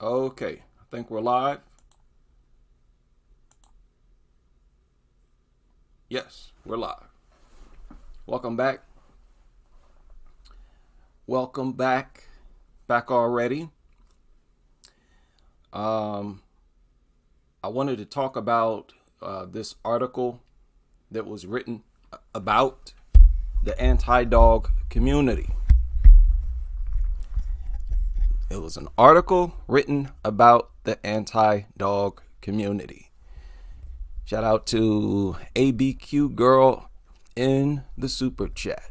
Okay, I think we're live. Yes, we're live. Welcome back. Welcome back. Back already. I wanted to talk about this article that was written about the anti-dog community. It was an article written about the anti-dog community. Shout out to ABQ Girl in the super chat.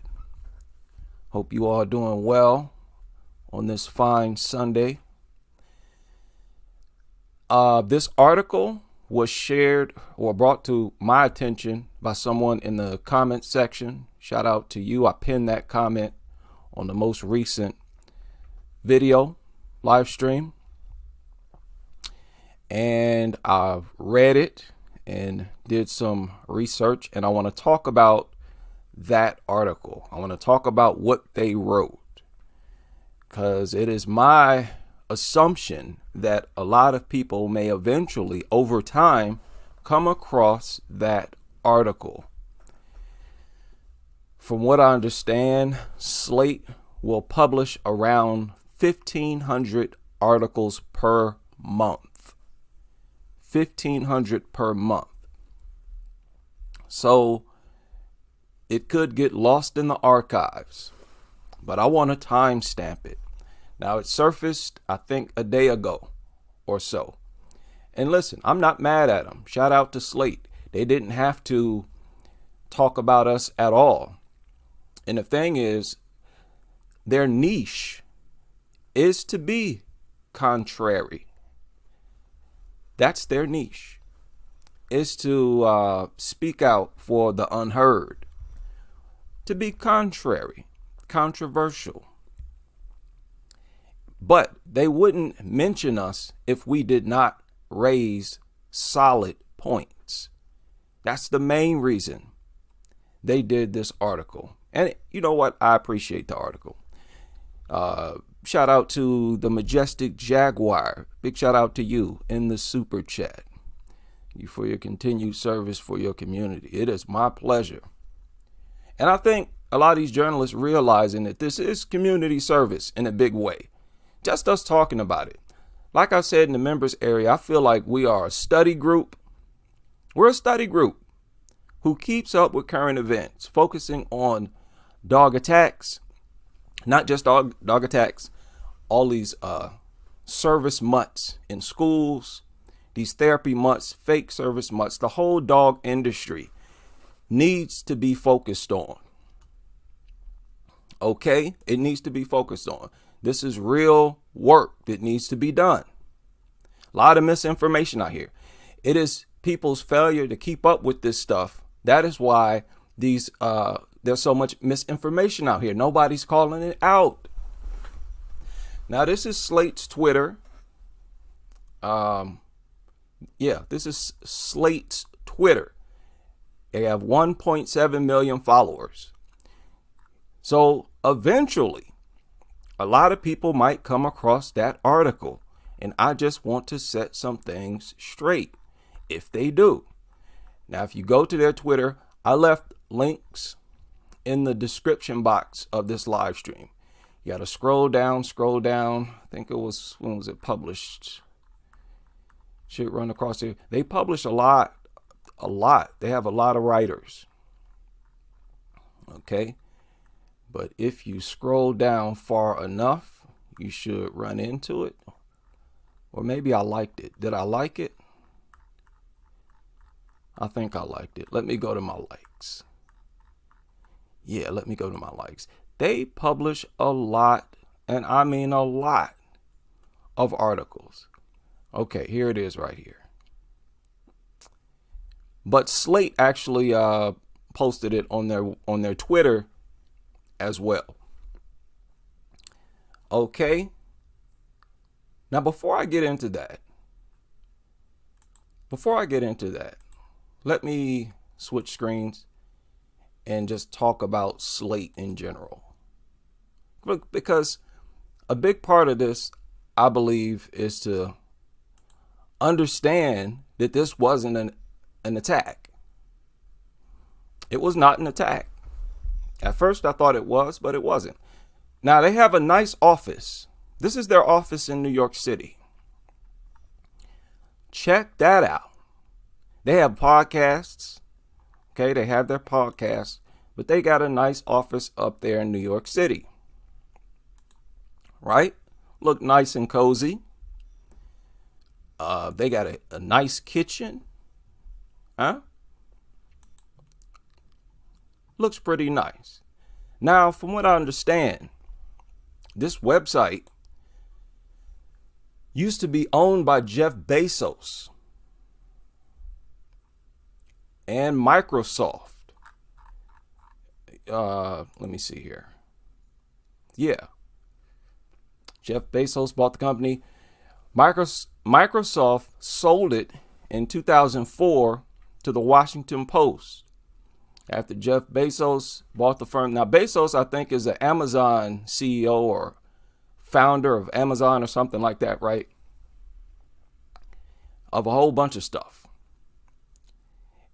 Hope you all are doing well on this fine Sunday. This article was shared or brought to my attention by someone in the comment section. Shout out to you. I pinned that comment on the most recent video live stream, and I read it and did some research, and I want to talk about that article. I want to talk about what they wrote, because it is my assumption that a lot of people may eventually, over time, come across that article. From what I understand, Slate will publish around 1,500 articles per month. 1,500 per month. So it could get lost in the archives, but I want to timestamp it. Now, it surfaced, I think, a day ago or so. And listen, I'm not mad at them. Shout out to Slate. They didn't have to talk about us at all. And the thing is, their niche is to be contrary. That's their niche, is to speak out for the unheard, to be contrary, controversial. But they wouldn't mention us if we did not raise solid points. That's the main reason they did this article. And you know what? I appreciate the article. Shout out to the Majestic Jaguar. Big shout out to you in the super chat. You for your continued service for your community. It is my pleasure. And I think a lot of these journalists realizing that this is community service in a big way. Just us talking about it. Like I said in the members area, I feel like we are a study group. We're a study group who keeps up with current events, focusing on dog attacks, not just dog attacks, all these service mutts in schools, these therapy mutts, fake service mutts. The whole dog industry needs to be focused on. Okay? It needs to be focused on. This is real work that needs to be done. A lot of misinformation out here. It is people's failure to keep up with this stuff. That is why there's so much misinformation out here. Nobody's calling it out. Now, this is Slate's Twitter. This is Slate's Twitter. They have 1.7 million followers. So eventually, a lot of people might come across that article. And I just want to set some things straight if they do. Now, if you go to their Twitter, I left links in the description box of this live stream. You got to scroll down. I think it was, when was it published? Should run across here. They publish a lot. They have a lot of writers. Okay. But if you scroll down far enough, you should run into it. Or maybe I liked it. Did I like it? I think I liked it. Let me go to my likes. Yeah, let me go to my likes. They publish a lot, and I mean a lot, of articles. Okay, here it is right here. But Slate actually posted it on their Twitter as well. Okay. Now, before I get into that, let me switch screens and just talk about Slate in general. Because a big part of this, I believe, is to understand that this wasn't an attack. It was not an attack. At first I thought it was, but it wasn't. Now they have a nice office. This is their office in New York City. Check that out. They have podcasts. Okay, they have their podcasts, but they got a nice office up there in New York City. Right? Look nice and cozy. They got a nice kitchen. Huh? Looks pretty nice. Now, from what I understand, this website used to be owned by Jeff Bezos and Microsoft. Let me see here. Yeah. Jeff Bezos bought the company. Microsoft sold it in 2004 to the Washington Post after Jeff Bezos bought the firm. Now, Bezos, I think, is an Amazon CEO or founder of Amazon or something like that, right? Of a whole bunch of stuff.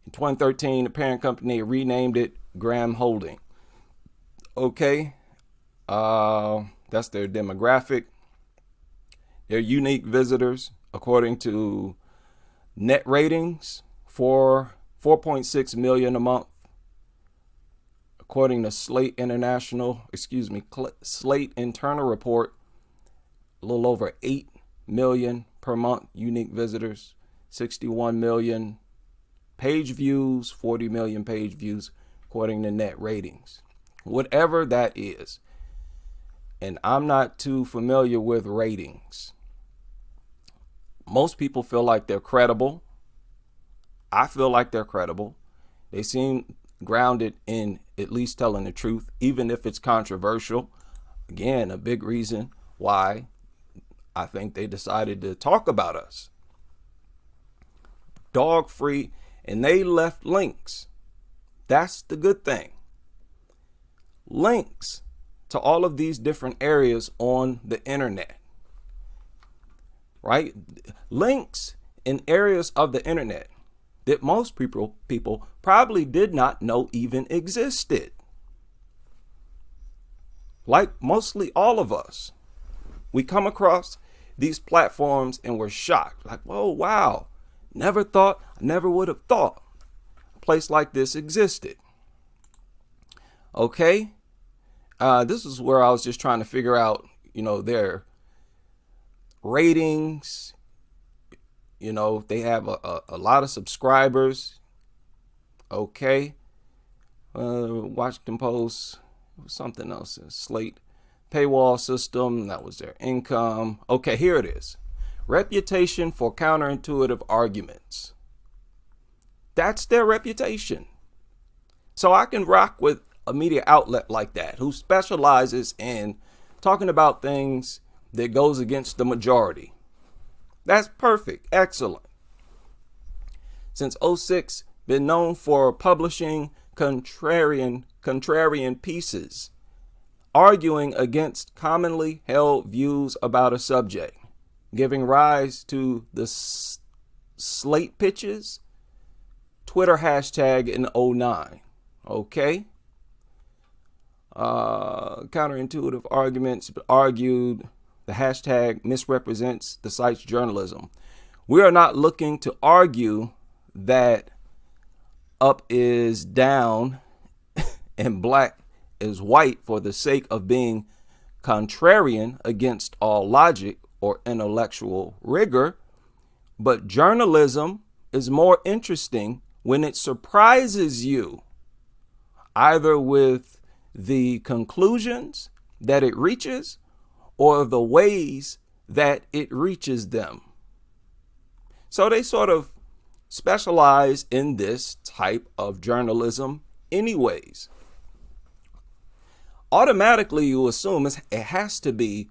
In 2013, the parent company renamed it Graham Holding. Okay. That's their demographic. Their unique visitors, according to net ratings, 4.6 million a month. According to Slate Slate internal report, a little over 8 million per month unique visitors, 61 million page views, 40 million page views, according to net ratings. Whatever that is. And I'm not too familiar with ratings. Most people feel like they're credible. I feel like they're credible. They seem grounded in at least telling the truth, even if it's controversial. Again, a big reason why I think they decided to talk about us. Dog free, and they left links. That's the good thing. Links to all of these different areas on the internet. Right? Links in areas of the internet that most people probably did not know even existed. Like mostly all of us. We come across these platforms and we're shocked. Like, whoa, wow. Never would have thought a place like this existed. Okay. This is where I was just trying to figure out, their ratings. They have a lot of subscribers. Okay. Washington Post, something else. Slate paywall system. That was their income. Okay, here it is. Reputation for counterintuitive arguments. That's their reputation. So I can rock with a media outlet like that who specializes in talking about things that goes against the majority. That's perfect. Excellent. Since 2006, been known for publishing contrarian pieces, arguing against commonly held views about a subject, giving rise to the Slate pitches, Twitter hashtag in 2009. Okay. Counterintuitive arguments argued the hashtag misrepresents the site's journalism. We are not looking to argue that up is down and black is white for the sake of being contrarian against all logic or intellectual rigor, but journalism is more interesting when it surprises you, either with the conclusions that it reaches or the ways that it reaches them. So they sort of specialize in this type of journalism anyways. Automatically you assume it has to be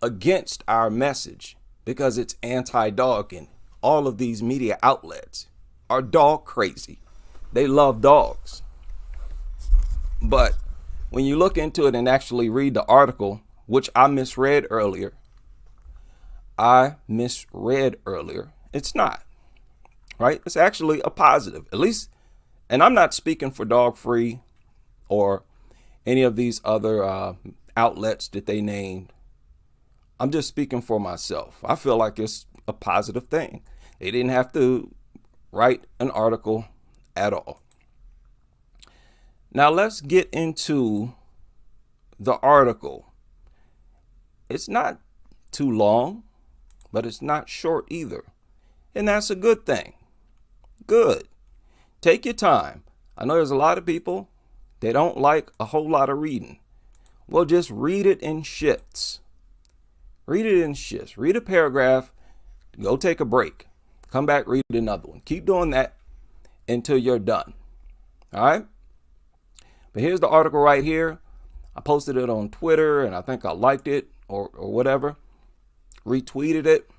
against our message because it's anti-dog, and all of these media outlets are dog crazy. They love dogs. But when you look into it and actually read the article, which I misread earlier, I misread earlier. It's not, right? It's actually a positive, at least. And I'm not speaking for Dog Free or any of these other outlets that they named. I'm just speaking for myself. I feel like it's a positive thing. They didn't have to write an article at all. Now let's get into the article. It's not too long, but it's not short either. And that's a good thing. Good. Take your time. I know there's a lot of people, they don't like a whole lot of reading. Well, just read it in shits. Read it in shits. Read a paragraph, go take a break. Come back, read another one. Keep doing that until you're done. All right? But here's the article right here. I posted it on Twitter, and I think I liked it or whatever. Retweeted it.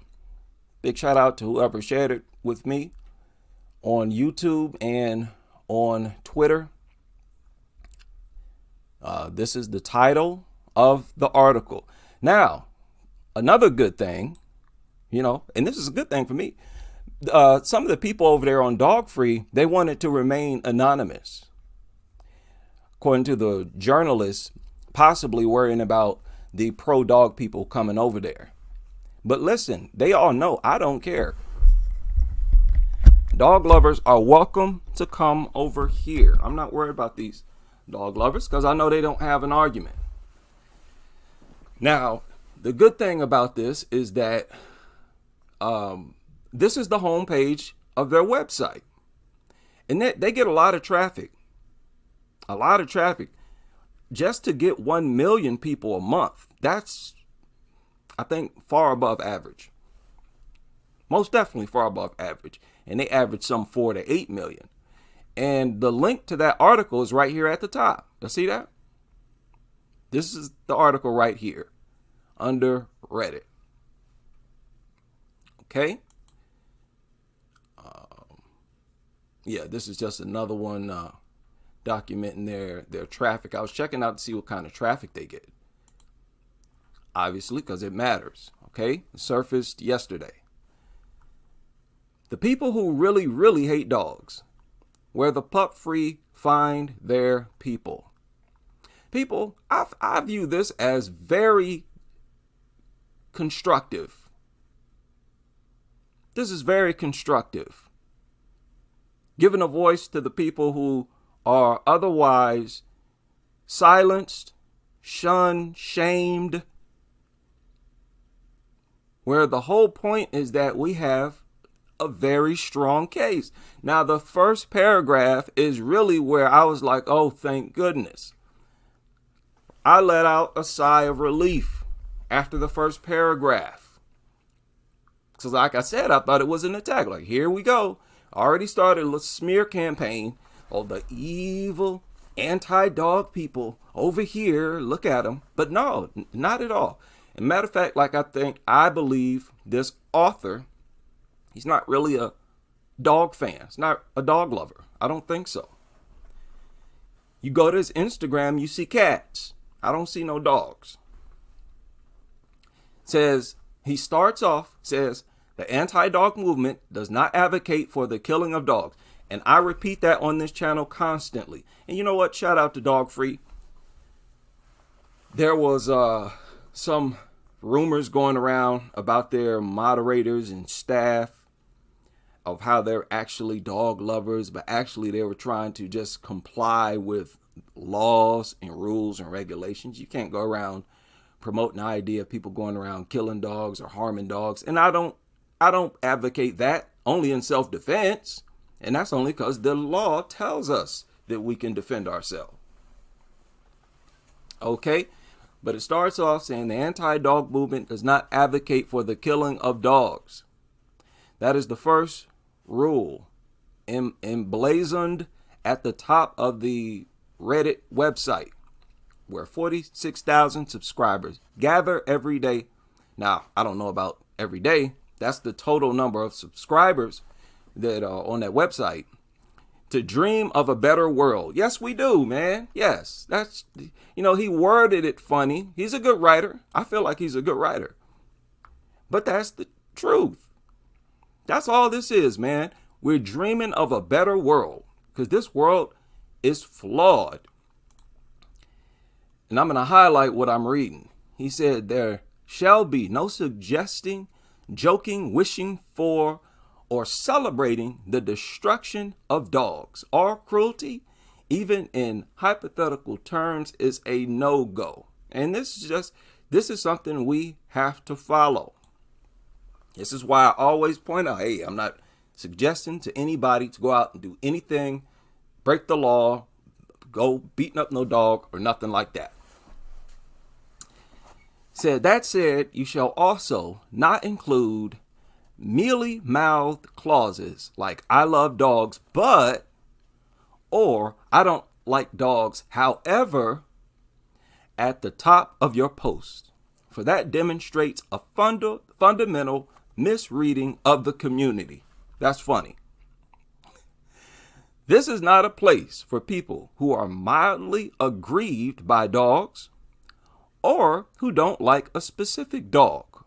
Big shout out to whoever shared it with me on YouTube and on Twitter. This is the title of the article. Now, another good thing, and this is a good thing for me. Some of the people over there on Dog Free, they wanted to remain anonymous. According to the journalists, possibly worrying about the pro-dog people coming over there. But listen, they all know I don't care. Dog lovers are welcome to come over here. I'm not worried about these dog lovers because I know they don't have an argument. Now, the good thing about this is that this is the homepage of their website. And they get a lot of traffic. A lot of traffic. Just to get 1 million people a month, that's, I think, far above average. Most definitely far above average. And they average some 4 to 8 million. And the link to that article is right here at the top. You see that? This is the article right here under Reddit. Okay. Yeah, this is just another one documenting their traffic. I was checking out to see what kind of traffic they get. Obviously, because it matters. Okay. It surfaced yesterday. The people who really, really hate dogs, where the pup free find their people. People, I view this as very constructive. This is very constructive. Giving a voice to the people who are otherwise silenced, shunned, shamed, where the whole point is that we have a very strong case. Now, the first paragraph is really where I was like, oh, thank goodness. I let out a sigh of relief after the first paragraph. Because like I said, I thought it was an attack. Like, here we go. Already started a smear campaign. Oh, the evil anti-dog people over here. Look at them. But no, not at all. As a matter of fact, I believe this author, he's not really a dog fan. He's not a dog lover. I don't think so. You go to his Instagram, you see cats. I don't see no dogs. He starts off, says, the anti-dog movement does not advocate for the killing of dogs. And I repeat that on this channel constantly. And you know what? Shout out to Dog Free. There was some rumors going around about their moderators and staff of how they're actually dog lovers, but actually they were trying to just comply with laws and rules and regulations. You can't go around promoting the idea of people going around killing dogs or harming dogs. And I don't advocate that, only in self-defense. And that's only because the law tells us that we can defend ourselves. Okay? But it starts off saying the anti-dog movement does not advocate for the killing of dogs. That is the first rule emblazoned at the top of the Reddit website, where 46,000 subscribers gather every day. Now, I don't know about every day. That's the total number of subscribers that are on that website. To dream of a better world. Yes, we do, man. Yes. That's, he worded it funny. He's a good writer. I feel like he's a good writer. But that's the truth. That's all this is, man. We're dreaming of a better world because this world is flawed. And I'm going to highlight what I'm reading. He said, there shall be no suggesting, joking, wishing for, or celebrating the destruction of dogs. Or cruelty, even in hypothetical terms, is a no-go. And this is something we have to follow. This is why I always point out, hey, I'm not suggesting to anybody to go out and do anything, break the law, go beating up no dog or nothing like that. That said, you shall also not include mealy-mouthed clauses like I love dogs, but, or I don't like dogs, however, at the top of your post. For that demonstrates a fundamental misreading of the community. That's funny. This is not a place for people who are mildly aggrieved by dogs, or who don't like a specific dog,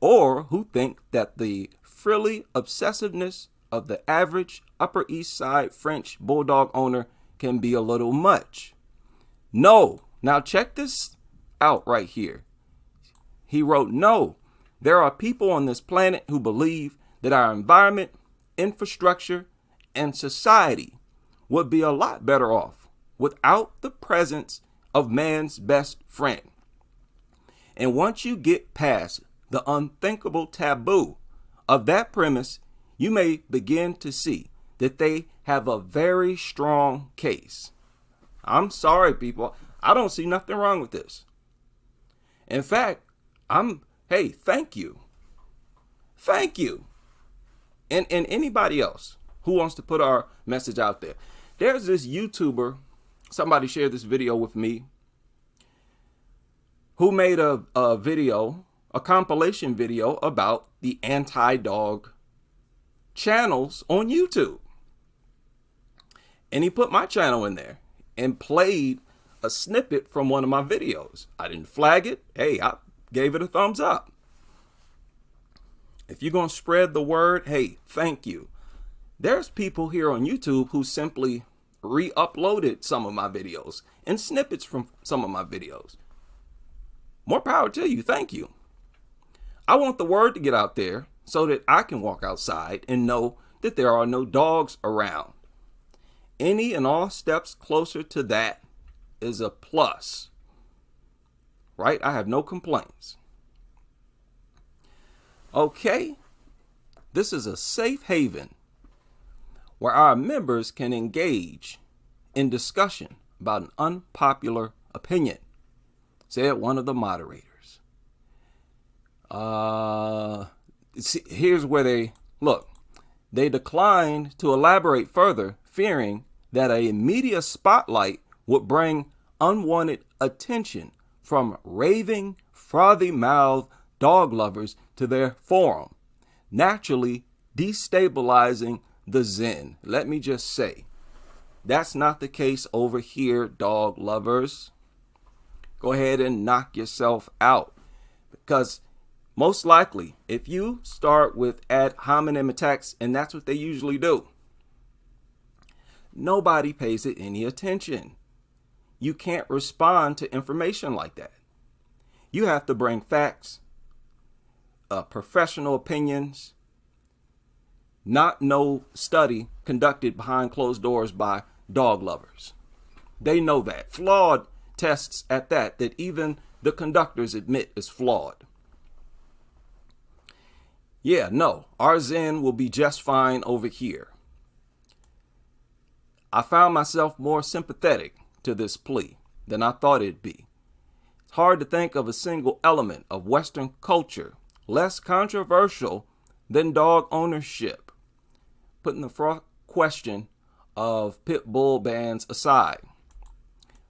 or who think that the frilly obsessiveness of the average Upper East Side French bulldog owner can be a little much. No. Now check this out right here. He wrote, no, there are people on this planet who believe that our environment, infrastructure, and society would be a lot better off without the presence of man's best friend. And once you get past the unthinkable taboo of that premise, you may begin to see that they have a very strong case. I'm sorry, people. I don't see nothing wrong with this. In fact, hey, thank you. Thank you. And anybody else who wants to put our message out there. There's this YouTuber, somebody shared this video with me, who made a video, a compilation video about the anti-dog channels on YouTube. And he put my channel in there and played a snippet from one of my videos. I didn't flag it. Hey, I gave it a thumbs up. If you're going to spread the word, hey, thank you. There's people here on YouTube who simply re-uploaded some of my videos and snippets from some of my videos. More power to you. Thank you. I want the word to get out there so that I can walk outside and know that there are no dogs around. Any and all steps closer to that is a plus. Right? I have no complaints. Okay. This is a safe haven where our members can engage in discussion about an unpopular opinion, said one of the moderators. Here's where they declined to elaborate further, fearing that a media spotlight would bring unwanted attention from raving, frothy-mouthed dog lovers to their forum, naturally destabilizing the zen. Let me just say, that's not the case over here, dog lovers. Go ahead and knock yourself out, because most likely, if you start with ad hominem attacks, and that's what they usually do, nobody pays it any attention. You can't respond to information like that. You have to bring facts, professional opinions, not no study conducted behind closed doors by dog lovers. They know that. Flawed tests at that even the conductors admit is flawed. Yeah, no, our zen will be just fine over here. I found myself more sympathetic to this plea than I thought it'd be. It's hard to think of a single element of Western culture less controversial than dog ownership. Putting the question of pit bull bans aside,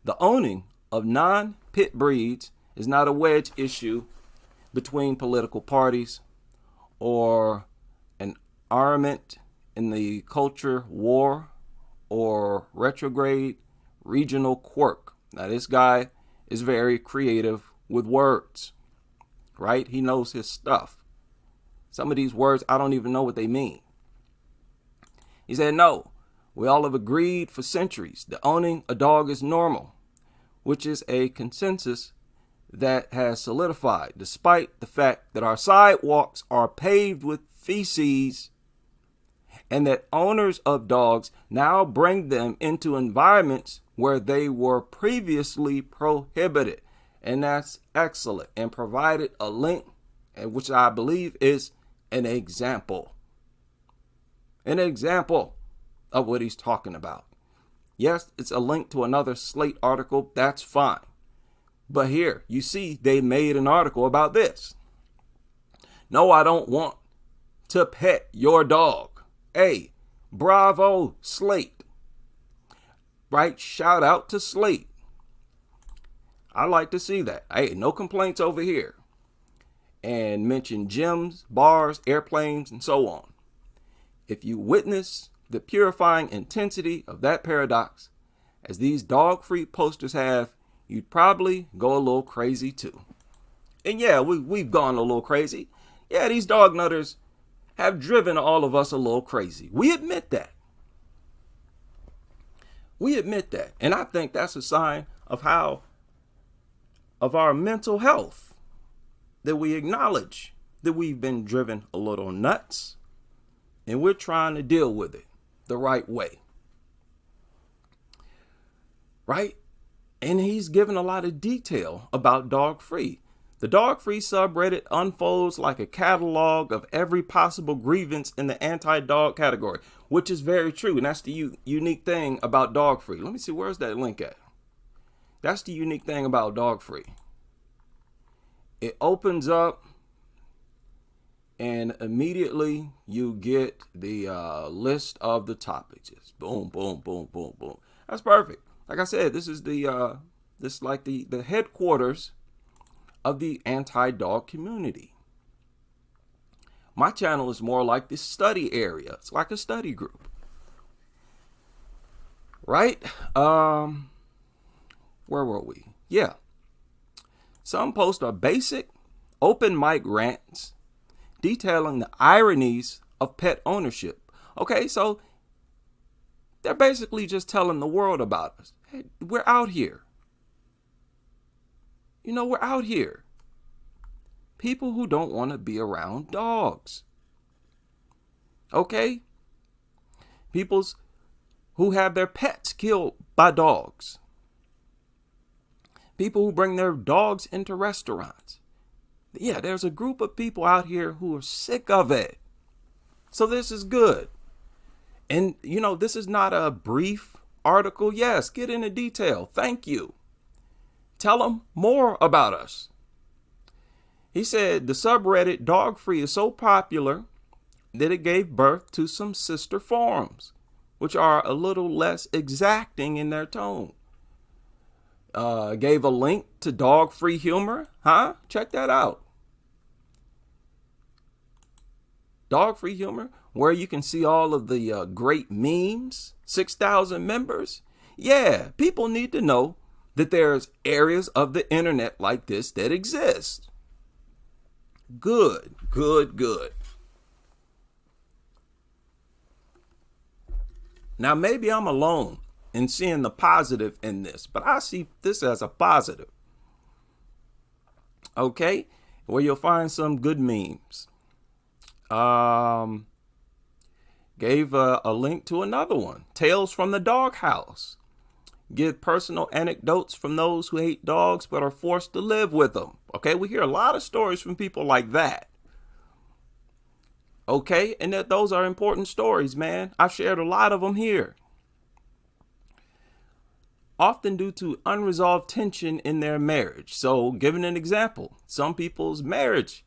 the owning of non-pit breeds is not a wedge issue between political parties or an armament in the culture war or retrograde regional quirk. Now, this guy is very creative with words, right? He knows his stuff. Some of these words, I don't even know what they mean. He said, no, we all have agreed for centuries that owning a dog is normal, which is a consensus that has solidified despite the fact that our sidewalks are paved with feces and that owners of dogs now bring them into environments where they were previously prohibited. And that's excellent, and provided a link, which I believe is an example of what he's talking about. Yes, it's a link to another Slate article. That's fine. But here, you see, they made an article about this. No, I don't want to pet your dog. Hey, bravo, Slate. Right? Shout out to Slate. I like to see that. Hey, no complaints over here. And mention gyms, bars, airplanes, and so on. If you witness the purifying intensity of that paradox, as these dog-free posters have, you'd probably go a little crazy too. And yeah, we've gone a little crazy. Yeah, these dog nutters have driven all of us a little crazy. We admit that. And I think that's a sign of our mental health, that we acknowledge that we've been driven a little nuts and we're trying to deal with it the right way. Right? And he's given a lot of detail about dog free. The dog free subreddit unfolds like a catalog of every possible grievance in the anti-dog category, which is very true. And that's the unique thing about dog free. Let me see, where's that link at? That's the unique thing about dog free. It opens up and immediately you get the list of the topics. Just boom, boom, boom, boom, boom. That's perfect. Like I said, this is the headquarters of the anti-dog community. My channel is more like the study area. It's like a study group. Right? Where were we? Yeah. Some posts are basic, open mic rants detailing the ironies of pet ownership. Okay, so they're basically just telling the world about us. Hey, we're out here. You know, we're out here. People who don't want to be around dogs. Okay? People who have their pets killed by dogs. People who bring their dogs into restaurants. Yeah, there's a group of people out here who are sick of it. So this is good. And, you know, this is not a brief article. Yes, get into detail. Thank you. Tell them more about us. He said the subreddit Dog Free is so popular that it gave birth to some sister forums, which are a little less exacting in their tone. Gave a link to Dog Free Humor. Huh? Check that out. Dog Free Humor, where you can see all of the great memes, 6,000 members. Yeah, people need to know that there's areas of the internet like this that exist. Good, good, good. Now, maybe I'm alone in seeing the positive in this, but I see this as a positive. Okay, where you'll find some good memes. Gave a link to another one, Tales from the Doghouse. Give personal anecdotes from those who hate dogs but are forced to live with them. Okay, we hear a lot of stories from people like that. Okay, and those are important stories, man. I've shared a lot of them here. Often due to unresolved tension in their marriage. So, giving an example, some people's marriage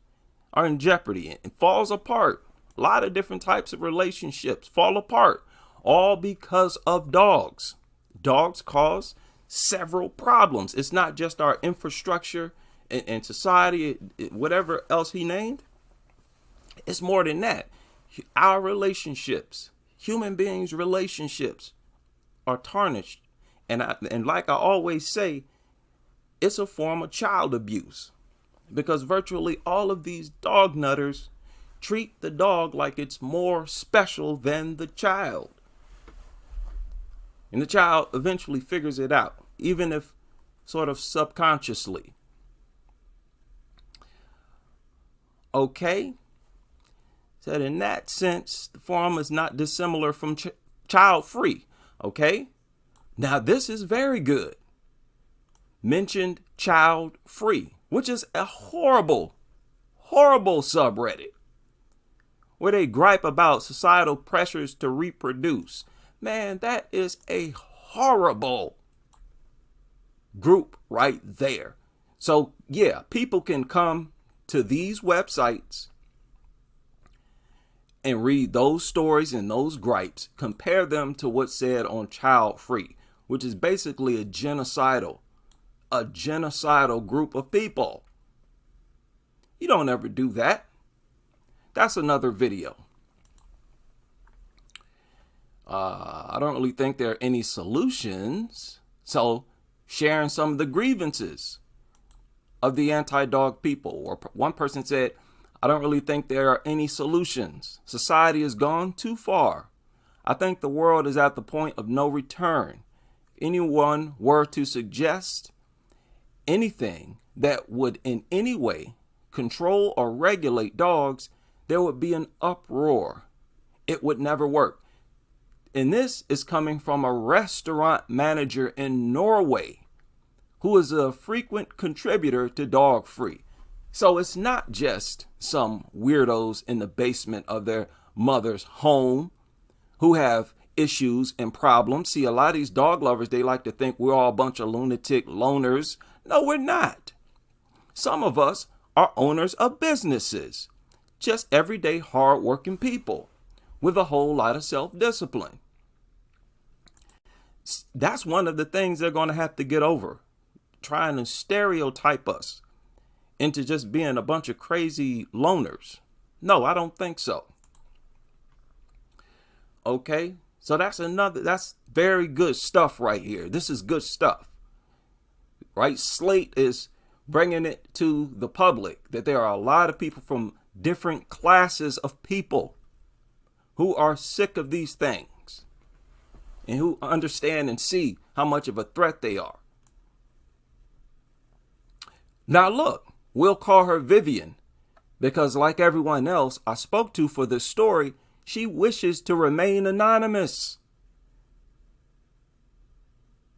are in jeopardy and falls apart. A lot of different types of relationships fall apart, all because of dogs. Dogs cause several problems. It's not just our infrastructure and society, whatever else he named. It's more than that. Our relationships, human beings' relationships, are tarnished. And like I always say, it's a form of child abuse. because virtually all of these dog nutters treat the dog like it's more special than the child. And the child eventually figures it out, even if sort of subconsciously. Okay? Said in that sense, the form is not dissimilar from child-free. Okay? Now this is very good. Mentioned child-free, which is a horrible subreddit where they gripe about societal pressures to reproduce. Man, that is a horrible group right there. So yeah, people can come to these websites and read those stories and those gripes, compare them to what's said on Child Free, which is basically a genocidal group of people. You don't ever do that. That's another video. I don't really think there are any solutions. So sharing some of the grievances of the anti-dog people. Or one person said, I don't really think there are any solutions. Society has gone too far. I think the world is at the point of no return. If anyone were to suggest anything that would in any way control or regulate dogs, there would be an uproar. It would never work. And this is coming from a restaurant manager in Norway who is a frequent contributor to Dog Free. So it's not just some weirdos in the basement of their mother's home who have issues and problems. See, a lot of these dog lovers, they like to think we're all a bunch of lunatic loners. No, we're not. Some of us are owners of businesses, just everyday hardworking people with a whole lot of self-discipline. That's one of the things they're going to have to get over, trying to stereotype us into just being a bunch of crazy loners. No, I don't think so. Okay, so that's very good stuff right here. This is good stuff, right? Slate is bringing it to the public that there are a lot of people from different classes of people who are sick of these things and who understand and see how much of a threat they are. Now look, we'll call her Vivian because like everyone else I spoke to for this story, she wishes to remain anonymous.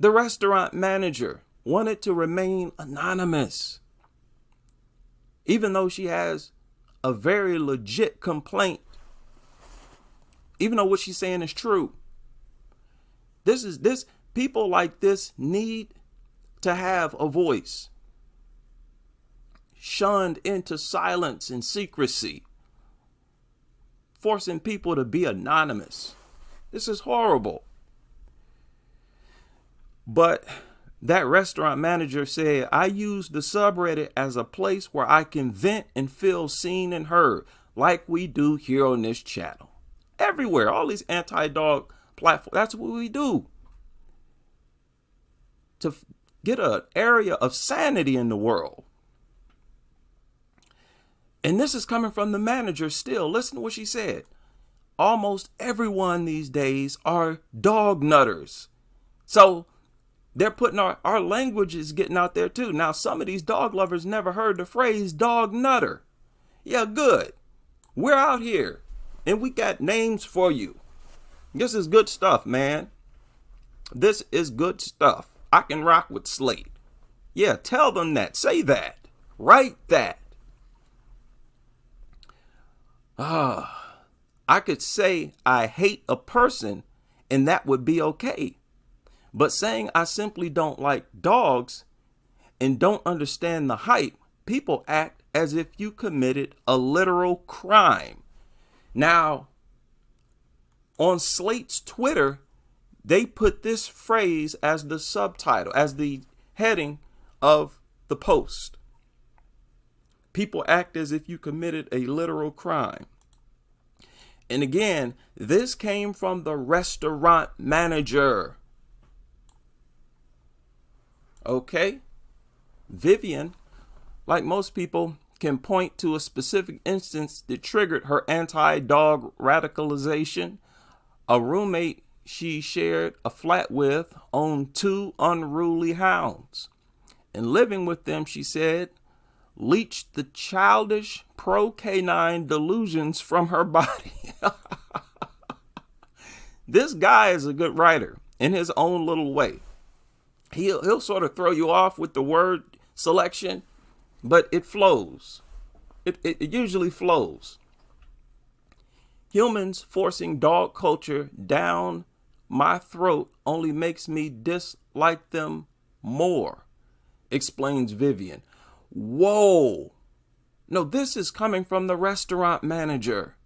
The restaurant manager wanted to remain anonymous, even though she has a very legit complaint, even though what she's saying is true. People like this need to have a voice, shunned into silence and secrecy, forcing people to be anonymous. This is horrible. But that restaurant manager said, I use the subreddit as a place where I can vent and feel seen and heard, like we do here on this channel. Everywhere, all these anti-dog platforms, that's what we do. To get an area of sanity in the world. And this is coming from the manager still. Listen to what she said. Almost everyone these days are dog nutters. So they're putting our language is getting out there too. Now, some of these dog lovers never heard the phrase dog nutter. Yeah, good. We're out here and we got names for you. This is good stuff, man. This is good stuff. I can rock with Slate. Yeah, tell them that. Say that. Write that. I could say I hate a person and that would be okay. But saying I simply don't like dogs and don't understand the hype, people act as if you committed a literal crime. Now, on Slate's Twitter, they put this phrase as the subtitle, as the heading of the post. People act as if you committed a literal crime. And again, this came from the restaurant manager. Okay? Vivian like most people, can point to a specific instance that triggered her anti-dog radicalization. A roommate she shared a flat with owned two unruly hounds. And living with them, she said, leached the childish pro-canine delusions from her body. This guy is a good writer in his own little way. He'll sort of throw you off with the word selection, but it flows. It usually flows. Humans forcing dog culture down my throat only makes me dislike them more, explains Vivian. Whoa. No, this is coming from the restaurant manager.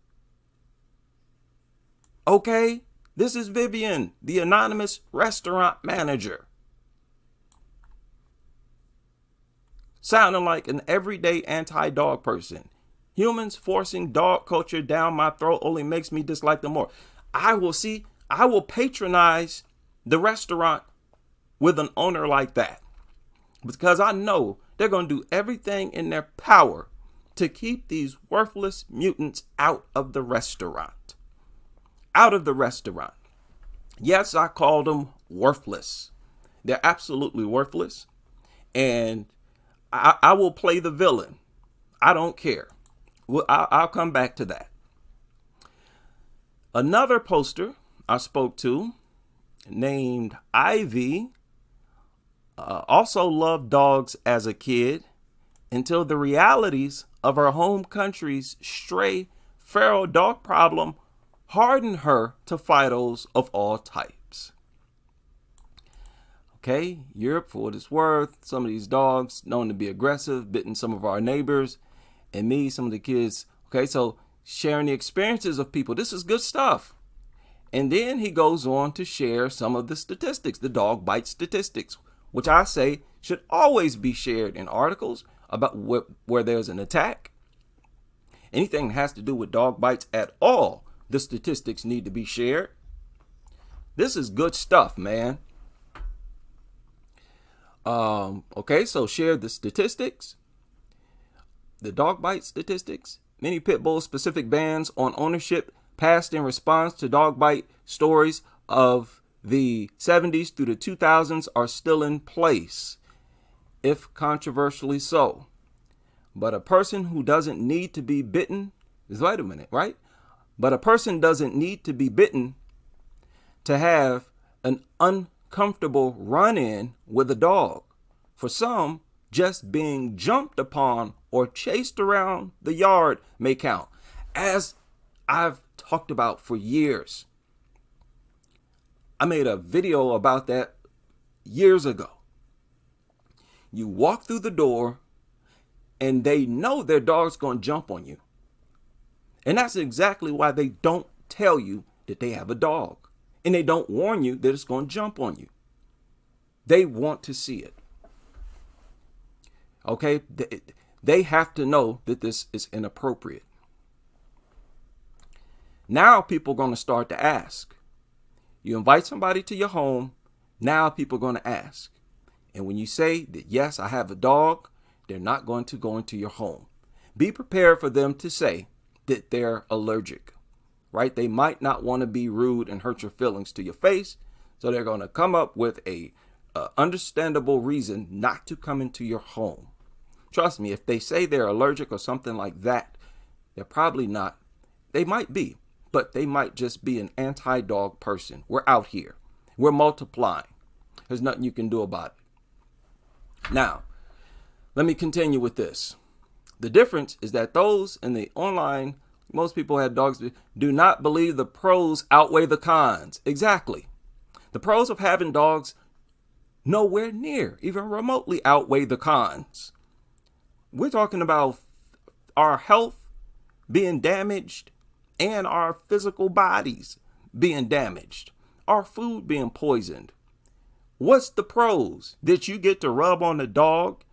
Okay? This is Vivian, the anonymous restaurant manager. Sounding like an everyday anti-dog person. Humans forcing dog culture down my throat only makes me dislike them more. I will patronize the restaurant with an owner like that, because I know they're going to do everything in their power to keep these worthless mutants out of the restaurant. Out of the restaurant. Yes, I called them worthless. They're absolutely worthless. And I will play the villain. I don't care. I'll come back to that. Another poster I spoke to, named Ivy, also loved dogs as a kid until the realities of her home country's stray feral dog problem hardened her to fidos of all types. Okay, Europe, for what it's worth, some of these dogs known to be aggressive, bitten some of our neighbors, and me, some of the kids. Okay, so sharing the experiences of people. This is good stuff. And then he goes on to share some of the statistics, the dog bite statistics, which I say should always be shared in articles about where there's an attack. Anything that has to do with dog bites at all, the statistics need to be shared. This is good stuff, man. Okay, so share the statistics, the dog bite statistics. Many pit bull specific bans on ownership passed in response to dog bite stories of the 70s through the 2000s are still in place, if controversially so. But a person who doesn't need to be bitten, wait a minute, right? But a person doesn't need to be bitten to have an uncomfortable run-in with a dog. For some, just being jumped upon or chased around the yard may count. As I've talked about for years. I made a video about that years ago. You walk through the door and they know their dog's going to jump on you. And that's exactly why they don't tell you that they have a dog. And they don't warn you that it's going to jump on you. They want to see it. Okay? They have to know that this is inappropriate. Now people are going to start to ask. You invite somebody to your home. Now people are going to ask. And when you say that, yes, I have a dog, they're not going to go into your home. Be prepared for them to say that they're allergic, right? They might not want to be rude and hurt your feelings to your face. So they're going to come up with a understandable reason not to come into your home. Trust me, if they say they're allergic or something like that, they're probably not. They might be, but they might just be an anti-dog person. We're out here. We're multiplying. There's nothing you can do about it. Now, let me continue with this. The difference is that those in the online, most people have dogs, do not believe the pros outweigh the cons. Exactly. The pros of having dogs nowhere near, even remotely outweigh the cons. We're talking about our health being damaged and our physical bodies being damaged, our food being poisoned. What's the pros? That you get to rub on the dog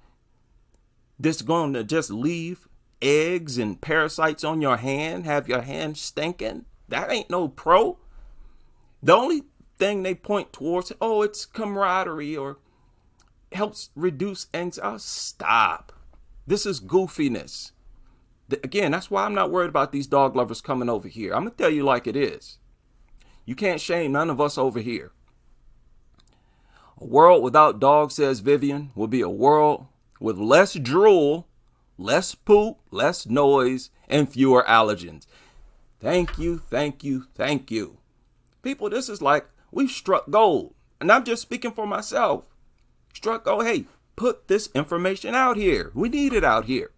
that's going to just leave eggs and parasites on your hand, have your hand stinking? That ain't no pro. The only thing they point towards, oh, it's camaraderie or helps reduce anxiety. Oh, stop. This is goofiness. Again, that's why I'm not worried about these dog lovers coming over here. I'm going to tell you like it is. You can't shame none of us over here. A world without dogs, says Vivian, will be a world with less drool, less poop, less noise, and fewer allergens. Thank you, thank you, thank you. People, this is like we've struck gold. And I'm just speaking for myself. Struck gold. Hey, put this information out here. We need it out here.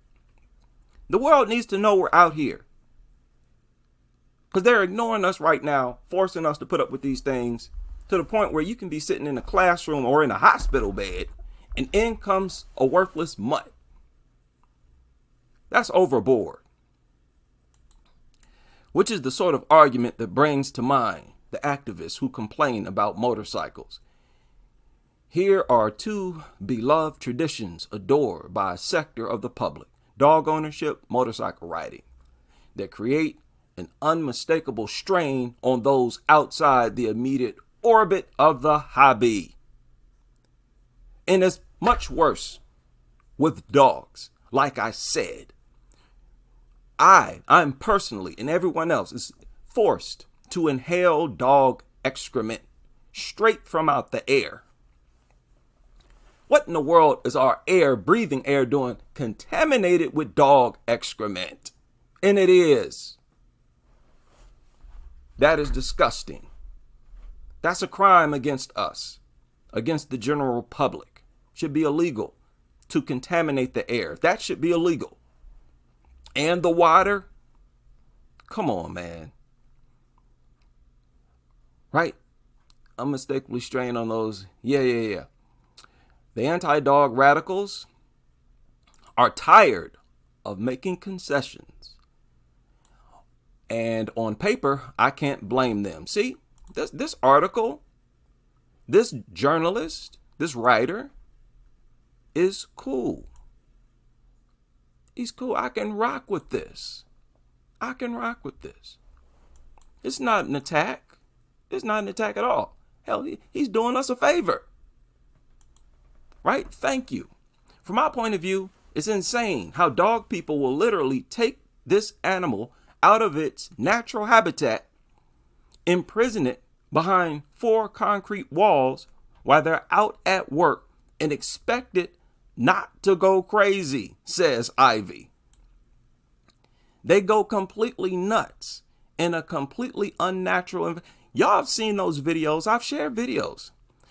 The world needs to know we're out here. Because they're ignoring us right now, forcing us to put up with these things to the point where you can be sitting in a classroom or in a hospital bed and in comes a worthless mutt. That's overboard. Which is the sort of argument that brings to mind the activists who complain about motorcycles. Here are two beloved traditions adored by a sector of the public: dog ownership, motorcycle riding, that create an unmistakable strain on those outside the immediate orbit of the hobby. And it's much worse with dogs. Like I said, I'm personally, and everyone else is forced to inhale dog excrement straight from out the air. What in the world is our air, breathing air, doing contaminated with dog excrement? And it is. That is disgusting. That's a crime against us, against the general public. Should be illegal to contaminate the air. That should be illegal. And the water. Come on, man. Right? Unmistakably strain on those. Yeah. The anti-dog radicals are tired of making concessions. And on paper, I can't blame them. See, this article, this journalist, this writer is cool. He's cool. I can rock with this. It's not an attack. It's not an attack at all. Hell, he's doing us a favor. Right? Thank you. From my point of view, it's insane how dog people will literally take this animal out of its natural habitat, imprison it behind 4 concrete walls while they're out at work and expect it not to go crazy, says Ivy. They go completely nuts in a completely unnatural. Y'all have seen those videos. I've shared videos.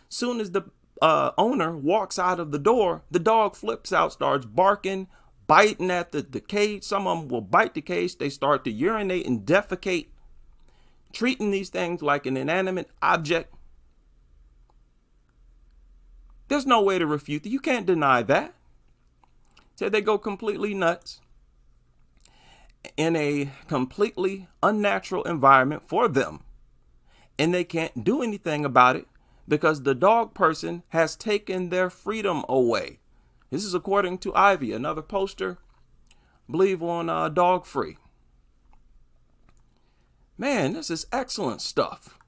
Soon as the owner walks out of the door, the dog flips out, starts barking, biting at the cage. Some of them will bite the cage. They start to urinate and defecate, treating these things like an inanimate object. There's no way to refute that. You can't deny that. So they go completely nuts in a completely unnatural environment for them. And they can't do anything about it because the dog person has taken their freedom away. This is according to Ivy, another poster, I believe on Dog Free. Man, this is excellent stuff.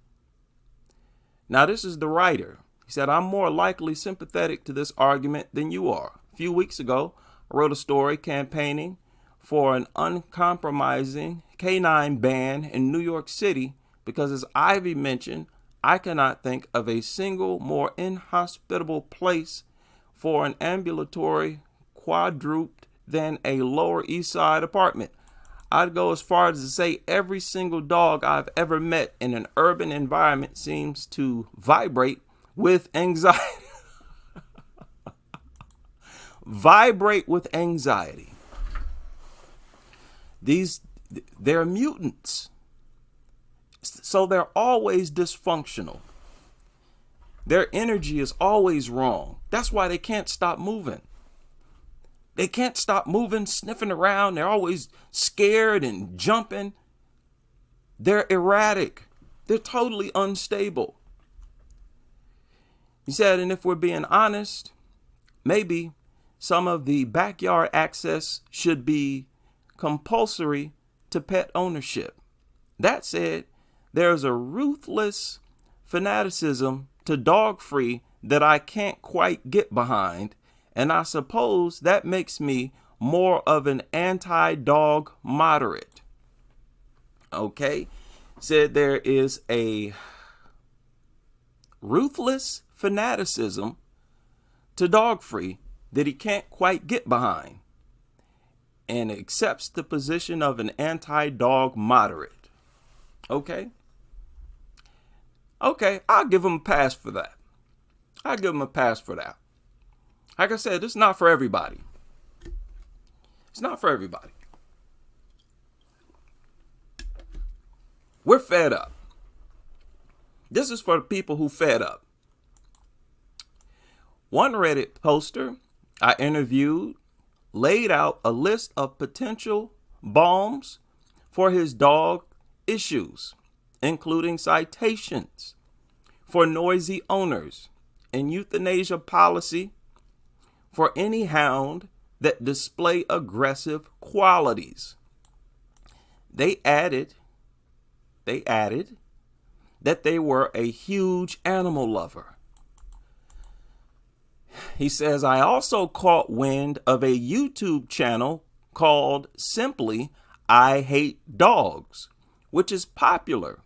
Now, this is the writer. He said, I'm more likely sympathetic to this argument than you are. A few weeks ago, I wrote a story campaigning for an uncompromising canine ban in New York City because, as Ivy mentioned, I cannot think of a single more inhospitable place for an ambulatory quadruped than a Lower East Side apartment. I'd go as far as to say every single dog I've ever met in an urban environment seems to vibrate with anxiety. Vibrate with anxiety. They're mutants. So they're always dysfunctional. Their energy is always wrong. That's why they can't stop moving. They can't stop moving, sniffing around. They're always scared and jumping. They're erratic. They're totally unstable. He said, and if we're being honest, maybe some of the backyard access should be compulsory to pet ownership. That said, there's a ruthless fanaticism to dog free that I can't quite get behind, and I suppose that makes me more of an anti-dog moderate. Okay, said there is a ruthless fanaticism to dog free that he can't quite get behind, and accepts the position of an anti-dog moderate. Okay, I'll give him a pass for that. Like I said, it's not for everybody. We're fed up. This is for the people who fed up. One Reddit poster I interviewed laid out a list of potential balms for his dog issues, including citations for noisy owners and euthanasia policy for any hound that display aggressive qualities. They added that they were a huge animal lover. He says, I also caught wind of a YouTube channel called simply I Hate Dogs, which is popular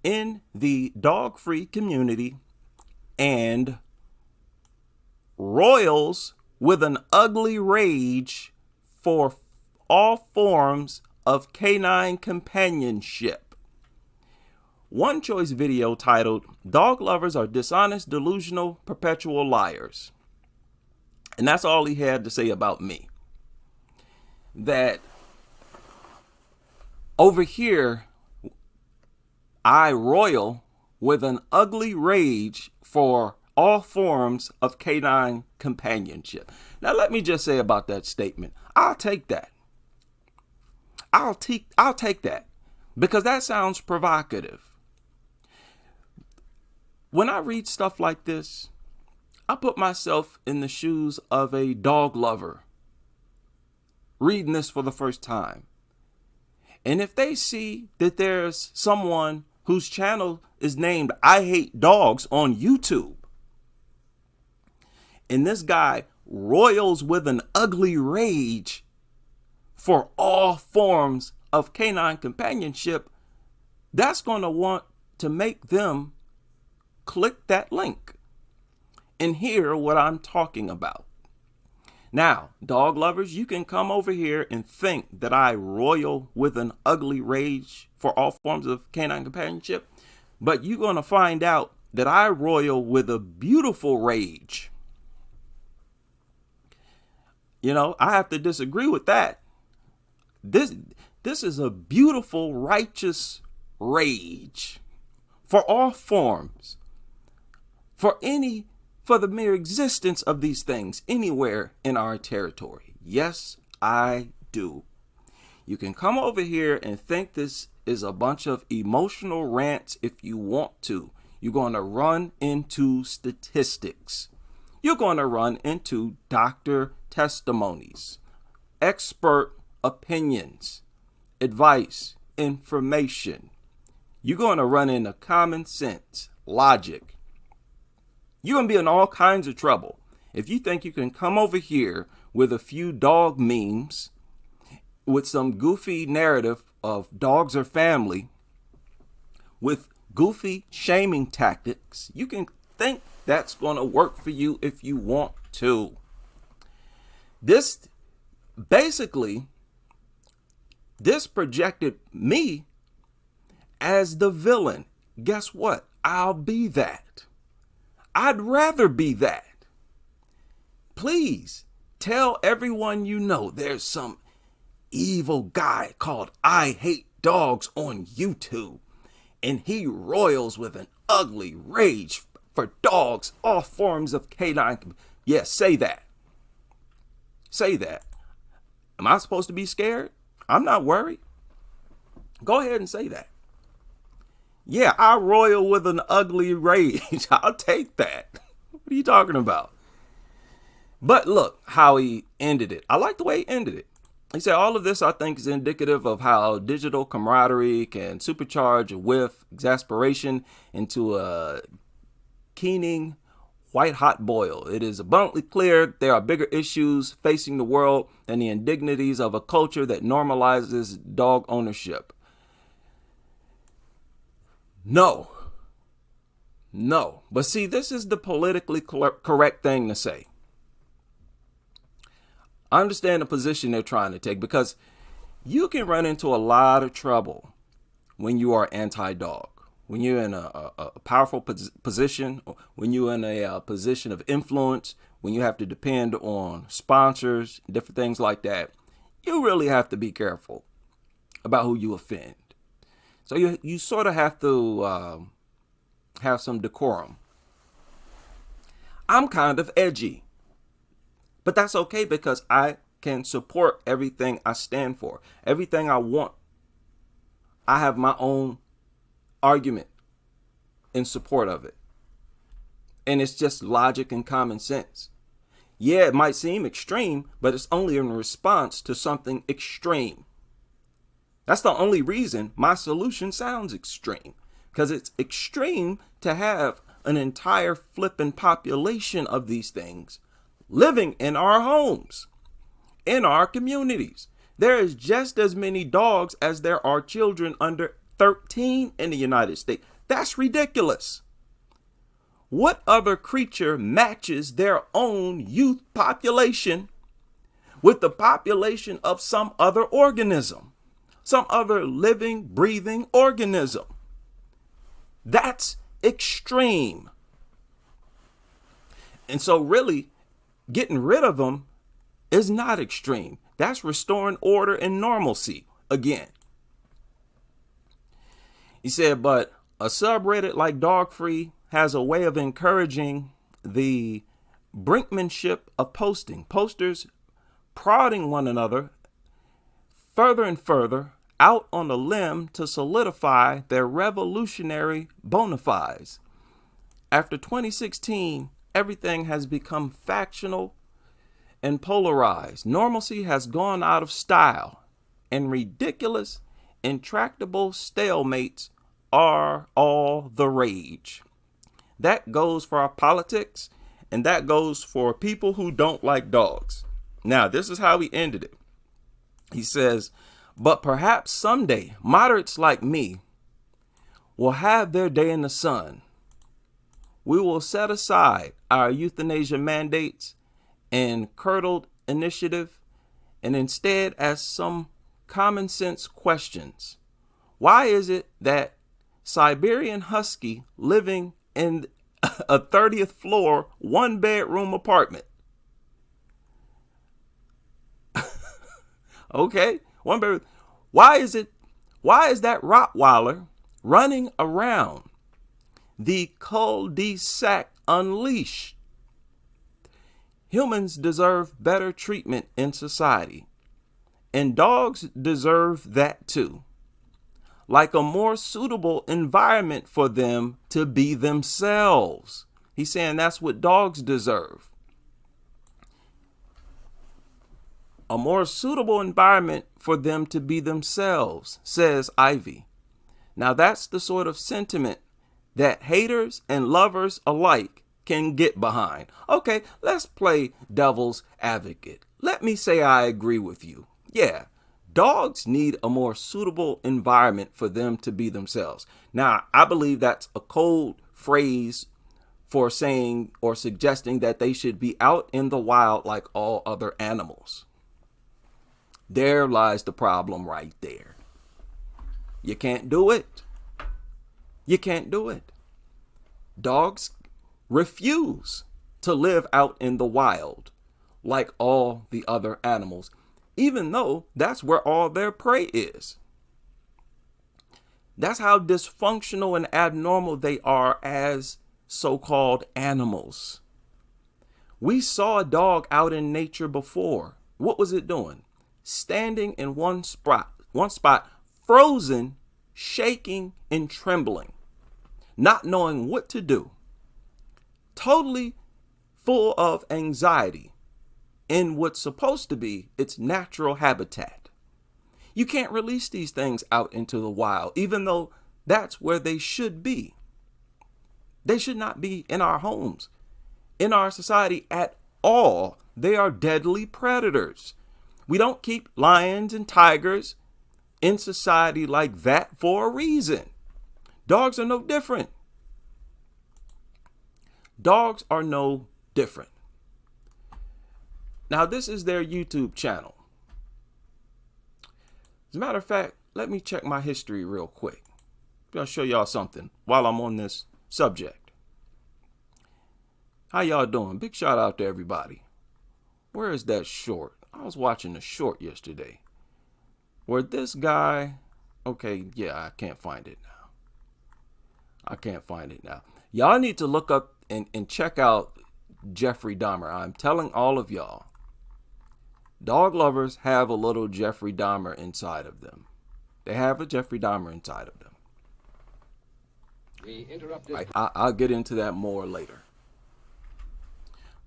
in the dog-free community and royals with an ugly rage for all forms of canine companionship. One choice video titled, Dog Lovers Are Dishonest, Delusional, Perpetual Liars. And that's all he had to say about me. That over here, I royal with an ugly rage for all forms of canine companionship. Now, let me just say about that statement. I'll take that. I'll take that because that sounds provocative. When I read stuff like this, I put myself in the shoes of a dog lover reading this for the first time. And if they see that there's someone whose channel is named I Hate Dogs on YouTube, and this guy royals with an ugly rage for all forms of canine companionship, that's going to want to make them click that link and hear what I'm talking about. Now, dog lovers, you can come over here and think that I royal with an ugly rage for all forms of canine companionship, but you're going to find out that I royal with a beautiful rage. You know, I have to disagree with that. This is a beautiful, righteous rage for all forms, for the mere existence of these things anywhere in our territory. Yes, I do. You can come over here and think this is a bunch of emotional rants if you want to. You're going to run into statistics. You're going to run into doctor testimonies, expert opinions, advice, information. You're going to run into common sense, logic. You're going to be in all kinds of trouble if you think you can come over here with a few dog memes, with some goofy narrative of dogs are family, with goofy shaming tactics. You can think that's going to work for you if you want to. This projected me as the villain. Guess what? I'll be that. I'd rather be that. Please tell everyone you know there's some evil guy called I Hate Dogs on YouTube, and he royals with an ugly rage for dogs, all forms of canine. Yes, say that. Say that. Am I supposed to be scared? I'm not worried. Go ahead and say that. Yeah, I royal with an ugly rage. I'll take that. What are you talking about? But look how he ended it. I like the way he ended it. He said, all of this, I think, is indicative of how digital camaraderie can supercharge a whiff exasperation into a keening white hot boil. It is abundantly clear there are bigger issues facing the world than the indignities of a culture that normalizes dog ownership. No. But see, this is the politically correct thing to say. I understand the position they're trying to take, because you can run into a lot of trouble when you are anti-dog. When you're in a powerful position, when you're in a position of influence, when you have to depend on sponsors, different things like that, you really have to be careful about who you offend. So you sort of have to have some decorum. I'm kind of edgy, but that's okay, because I can support everything I stand for, everything I want. I have my own argument in support of it. And it's just logic and common sense. Yeah, it might seem extreme, but it's only in response to something extreme. That's the only reason my solution sounds extreme, because it's extreme to have an entire flipping population of these things living in our homes, in our communities. There is just as many dogs as there are children under 13 in the United States. That's ridiculous. What other creature matches their own youth population with the population of some other organism, some other living, breathing organism? That's extreme. And so really, getting rid of them is not extreme. That's restoring order and normalcy again. He said, but a subreddit like Dog Free has a way of encouraging the brinkmanship of posting. Posters prodding one another further and further out on a limb to solidify their revolutionary bona fides. After 2016, everything has become factional and polarized. Normalcy has gone out of style, and ridiculous, intractable stalemates are all the rage. That goes for our politics, and that goes for people who don't like dogs. Now, this is how he ended it. He says, but perhaps someday moderates like me will have their day in the sun. We will set aside our euthanasia mandates and curdled initiative, and instead ask some common sense questions. Why is it that Siberian Husky living in a 30th floor, 1-bedroom apartment? Okay, 1 bedroom. Why is that Rottweiler running around the cul-de-sac unleashed? Humans deserve better treatment in society, and dogs deserve that too. Like a more suitable environment for them to be themselves. He's saying that's what dogs deserve. A more suitable environment for them to be themselves, says Ivy. Now that's the sort of sentiment that haters and lovers alike can get behind. Okay, let's play devil's advocate. Let me say I agree with you. Yeah, dogs need a more suitable environment for them to be themselves. Now, I believe that's a cold phrase for saying or suggesting that they should be out in the wild like all other animals. There lies the problem right there. You can't do it. You can't do it. Dogs refuse to live out in the wild like all the other animals, even though that's where all their prey is. That's how dysfunctional and abnormal they are as so-called animals. We saw a dog out in nature before. What was it doing? Standing in one spot, frozen, shaking and trembling, not knowing what to do, totally full of anxiety in what's supposed to be its natural habitat. You can't release these things out into the wild, even though that's where they should be. They should not be in our homes, in our society at all. They are deadly predators. We don't keep lions and tigers in society like that for a reason. Dogs are no different. Dogs are no different. Now, this is their YouTube channel. As a matter of fact, let me check my history real quick. I'll show y'all something while I'm on this subject. How y'all doing? Big shout out to everybody. Where is that short? I was watching a short yesterday where this guy, okay, yeah, I can't find it now. I can't find it now. Y'all need to look up and check out Jeffrey Dahmer. I'm telling all of y'all, dog lovers have a little Jeffrey Dahmer inside of them. They have a Jeffrey Dahmer inside of them. I'll get into that more later.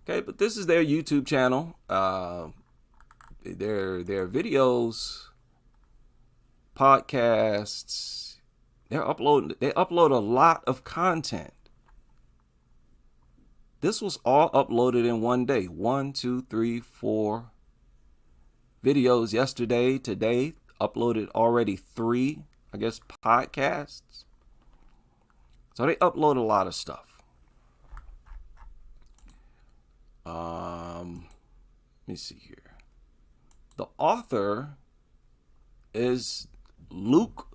Okay, but this is their YouTube channel. Their videos, podcasts, they upload a lot of content. This was all uploaded in one day. 1, 2, 3, 4 videos yesterday. Today, uploaded already 3, I guess, podcasts. So they upload a lot of stuff. Let me see here. The author is Luke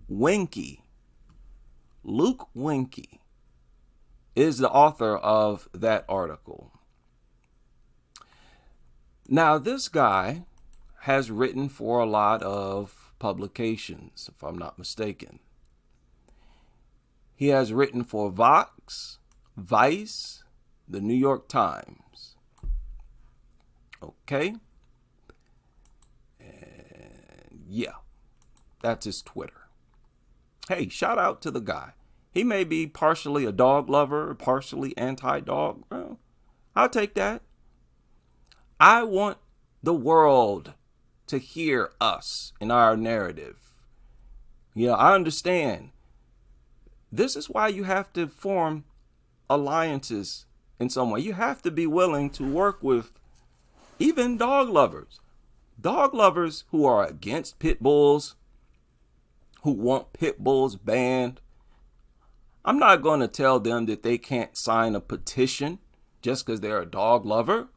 Winkie. Luke Winkie is the author of that article. Now, this guy has written for a lot of publications, if I'm not mistaken. He has written for Vox, Vice, the New York Times. Okay. And yeah, that's his Twitter. Hey, shout out to the guy. He may be partially a dog lover, partially anti-dog. Well, I'll take that. I want the world to hear us in our narrative. You know, I understand. This is why you have to form alliances in some way. You have to be willing to work with even dog lovers. Dog lovers who are against pit bulls, who want pit bulls banned. I'm not going to tell them that they can't sign a petition just because they're a dog lover.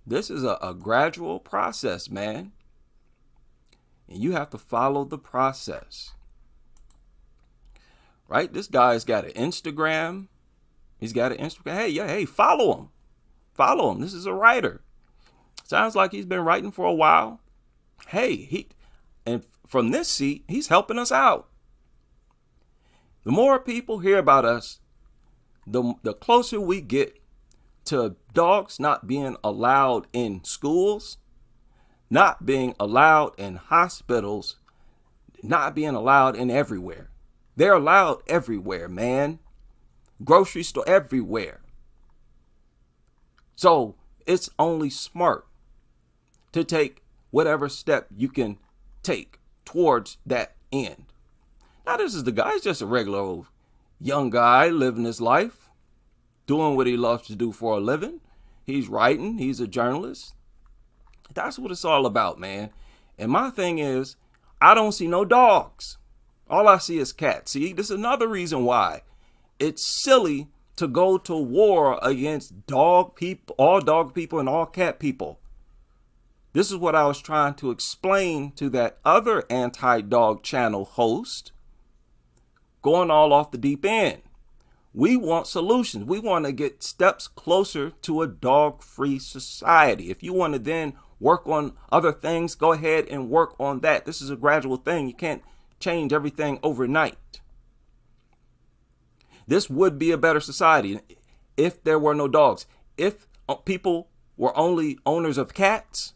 This is a gradual process, man. And you have to follow the process. Right? This guy's got an Instagram. He's got an Instagram. Hey, follow him. Follow him. This is a writer. Sounds like he's been writing for a while. Hey, and from this seat, he's helping us out. The more people hear about us, the closer we get to dogs not being allowed in schools, not being allowed in hospitals, not being allowed in everywhere. They're allowed everywhere, man. Grocery store, everywhere. So it's only smart to take whatever step you can take towards that end. Now, this is the guy. He's just a regular old young guy living his life, doing what he loves to do for a living. He's writing. He's a journalist. That's what it's all about, man. And my thing is, I don't see no dogs. All I see is cats. See, this is another reason why it's silly to go to war against dog people, all dog people and all cat people. This is what I was trying to explain to that other anti-dog channel host, going all off the deep end. We want solutions. We want to get steps closer to a dog-free society. If you want to then work on other things, go ahead and work on that. This is a gradual thing. You can't change everything overnight. This would be a better society if there were no dogs. If people were only owners of cats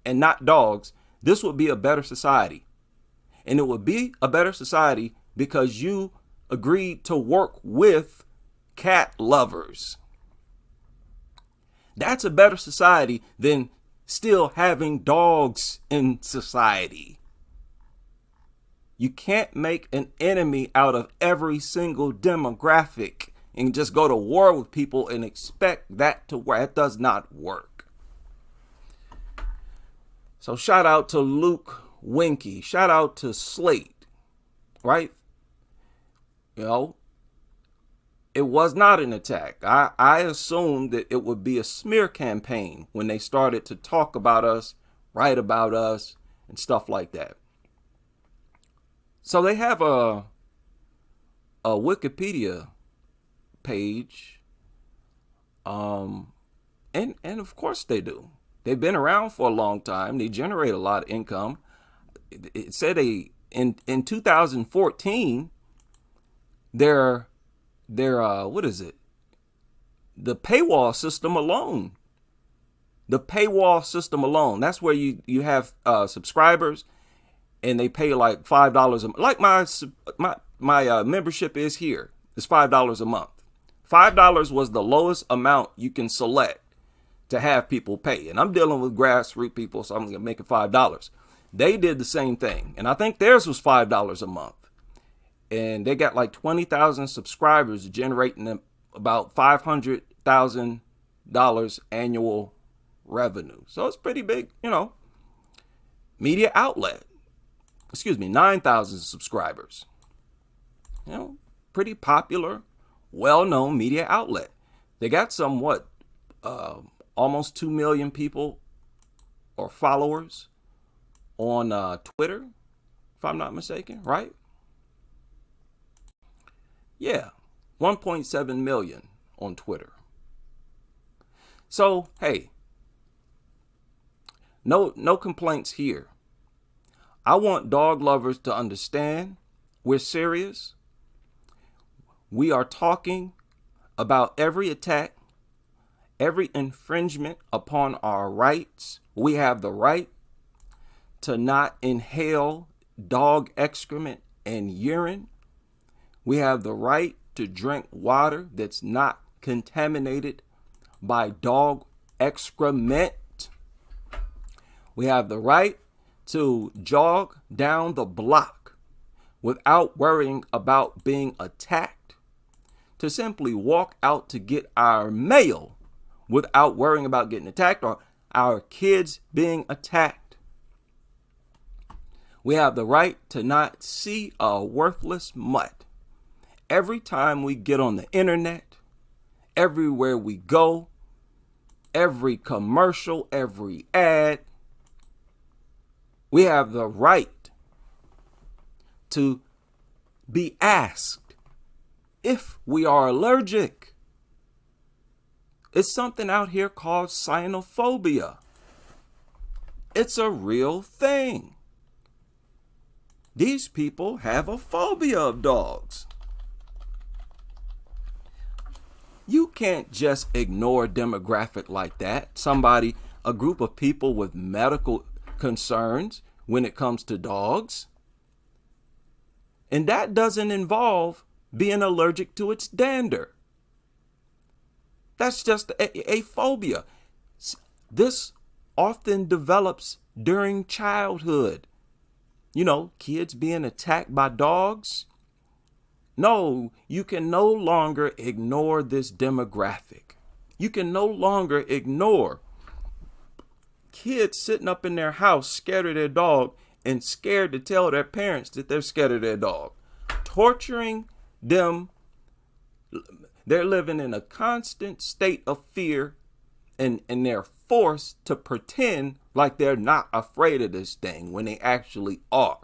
and not dogs, this would be a better society. And it would be a better society because you agreed to work with cat lovers. That's a better society than still having dogs in society. You can't make an enemy out of every single demographic and just go to war with people and expect that to work. That does not work. So shout out to Luke Winky. Shout out to Slate, right? You know, it was not an attack. I assumed that it would be a smear campaign when they started to talk about us, write about us, and stuff like that. So they have a Wikipedia page, and of course they do. They've been around for a long time. They generate a lot of income. It said in 2014, their what is it? The paywall system alone. The paywall system alone. That's where you have subscribers, and they pay like $5 a month. Like my membership is here. It's $5 a month. $5 was the lowest amount you can select to have people pay. And I'm dealing with grassroots people, so I'm going to make it $5. They did the same thing. And I think theirs was $5 a month. And they got like 20,000 subscribers, generating them about $500,000 annual revenue. So it's pretty big, media outlet. 9,000 subscribers. Pretty popular, well-known media outlet. They got almost 2 million people or followers on Twitter, if I'm not mistaken, right? Yeah, 1.7 million on Twitter. So, hey, no complaints here. I want dog lovers to understand we're serious. We are talking about every attack, every infringement upon our rights. We have the right to not inhale dog excrement and urine. We have the right to drink water that's not contaminated by dog excrement. We have the right to jog down the block without worrying about being attacked, to simply walk out to get our mail without worrying about getting attacked or our kids being attacked. We have the right to not see a worthless mutt. Every time we get on the internet, everywhere we go, every commercial, every ad, we have the right to be asked if we are allergic. It's something out here called cynophobia. It's a real thing. These people have a phobia of dogs. You can't just ignore a demographic like that. A group of people with medical concerns when it comes to dogs. And that doesn't involve being allergic to its dander. That's just a phobia. This often develops during childhood. Kids being attacked by dogs. No, you can no longer ignore this demographic. You can no longer ignore kids sitting up in their house scared of their dog and scared to tell their parents that they're scared of their dog. Torturing them. They're living in a constant state of fear, and they're forced to pretend like they're not afraid of this thing when they actually are.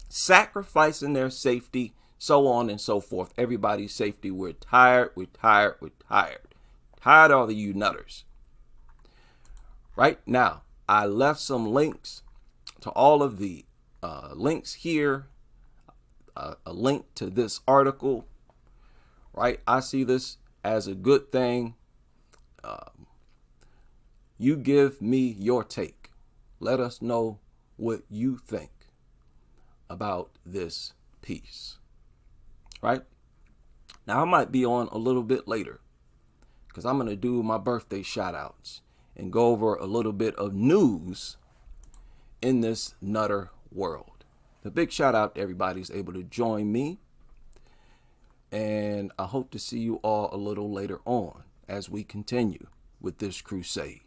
Sacrificing their safety, so on and so forth. Everybody's safety. We're tired. Tired of all of you nutters. Right now, I left some links to all of the links here. A link to this article. Right? I see this as a good thing. You give me your take. Let us know what you think about this piece. Right? Now, I might be on a little bit later because I'm going to do my birthday shout outs and go over a little bit of news in this nutter world. The big shout out to everybody who's able to join me And I hope to see you all a little later on as we continue with this crusade.